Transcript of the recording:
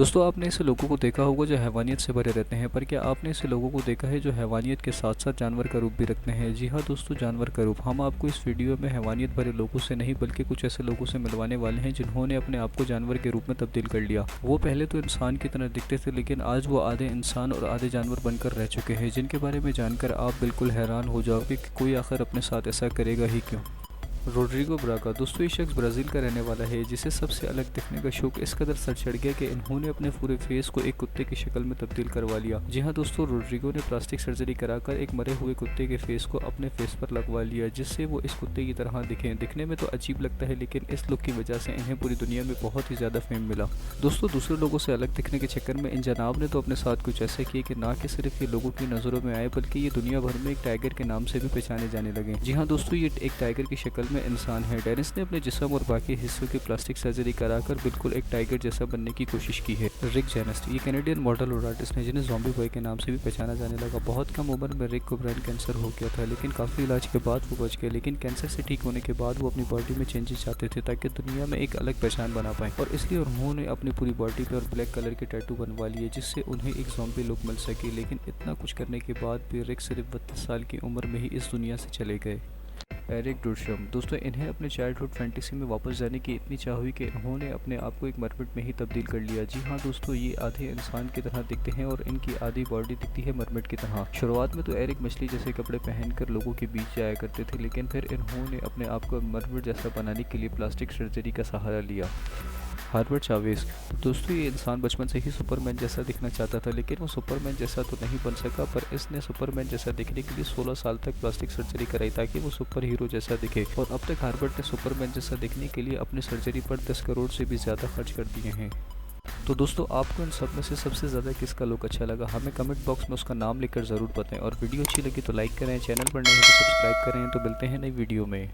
दोस्तों आपने ऐसे लोगों को देखा होगा जो हैवानियत से भरे रहते हैं, पर क्या आपने ऐसे लोगों को देखा है जो हैवानियत के साथ साथ जानवर का रूप भी रखते हैं? जी हाँ दोस्तों, जानवर का रूप। हम आपको इस वीडियो में हैवानियत भरे लोगों से नहीं बल्कि कुछ ऐसे लोगों से मिलवाने वाले हैं जिन्होंने अपने आप को जानवर के रूप में तब्दील कर लिया। वो पहले तो इंसान की तरह दिखते थे, लेकिन आज वो आधे इंसान और आधे जानवर बनकर रह चुके हैं, जिनके बारे में जानकर आप बिल्कुल हैरान हो जाओगे कि कोई आखिर अपने साथ ऐसा करेगा ही क्यों। Rodrigo Braga. दोस्तों ये शख्स ब्राज़ील का रहने वाला है, जिसे सबसे अलग दिखने का शौक इस कदर सर चढ़ गया कि इन्होंने अपने पूरे फेस को एक कुत्ते की शक्ल में तब्दील करवा लिया। जी हाँ दोस्तों, रोड्रिगो ने प्लास्टिक सर्जरी कराकर एक मरे हुए कुत्ते के फेस को अपने फेस पर लगवा लिया, जिससे वो इस कुत्ते की तरह दिखें। दिखने में तो अजीब लगता है, लेकिन इस लुक की वजह से इन्हें पूरी दुनिया में बहुत ही ज़्यादा फेम मिला। दोस्तों दूसरे लोगों से अलग दिखने के चक्कर में इन जनाब ने तो अपने साथ कुछ ऐसे किए कि ना कि सिर्फ ये लोगों की नज़रों में आए, बल्कि ये दुनिया भर में एक टाइगर के नाम से भी पहचाने जाने लगे। जी हाँ दोस्तों, ये एक टाइगर की शक्ल में इंसान है। डेनिस ने अपने जिस्म और बाकी हिस्सों की प्लास्टिक सर्जरी कराकर बिल्कुल एक टाइगर जैसा बनने की कोशिश की है। रिक जेनेस्ट। ये कैनेडियन मॉडल और आर्टिस्ट हैं जिन्हें ज़ॉम्बी बॉय के नाम से भी पहचाना जाने लगा। बहुत कम उम्र में रिक को ब्रेन कैंसर हो गया था, लेकिन काफ़ी इलाज के बाद वो बच गए। लेकिन कैंसर से ठीक होने के बाद वो अपनी बॉडी में चेंजेस चाहते थे ताकि दुनिया में एक अलग पहचान बना पाए, और इसलिए उन्होंने अपनी पूरी बॉडी पर ब्लैक कलर के टैटू बनवा लिए, जिससे उन्हें एक ज़ॉम्बी लुक मिल सके। लेकिन इतना कुछ करने के बाद भी रिक सिर्फ 32 साल की उम्र में ही इस दुनिया से चले गए। एरिक डुरशम। दोस्तों इन्हें अपने चाइल्डहुड फैंटेसी में वापस जाने की इतनी चाह हुई कि इन्होंने अपने आप को एक मरमिट में ही तब्दील कर लिया। जी हाँ दोस्तों, ये आधे इंसान की तरह दिखते हैं और इनकी आधी बॉडी दिखती है मरमिट की तरह। शुरुआत में तो एरिक मछली जैसे कपड़े पहनकर लोगों के बीच जाया करते थे, लेकिन फिर इन्होंने अपने आप को मरमिट जैसा बनाने के लिए प्लास्टिक सर्जरी का सहारा लिया। Harvard Chavez. दोस्तों ये इंसान बचपन से ही सुपरमैन जैसा दिखना चाहता था, लेकिन वो सुपरमैन जैसा तो नहीं बन सका, पर इसने सुपरमैन जैसा दिखने के लिए 16 साल तक प्लास्टिक सर्जरी कराई ताकि वो सुपर हीरो जैसा दिखे, और अब तक हार्वर्ड ने सुपरमैन जैसा दिखने के लिए अपनी सर्जरी पर 10 करोड़ से भी ज़्यादा खर्च कर दिए हैं। तो दोस्तों आपको इन सब में से सबसे ज़्यादा किसका लुक अच्छा लगा, हमें कमेंट बॉक्स में उसका नाम लिखकर ज़रूर बताएं, और वीडियो अच्छी लगी तो लाइक करें, चैनल पर नए हैं तो सब्सक्राइब करें। तो मिलते हैं नई वीडियो में।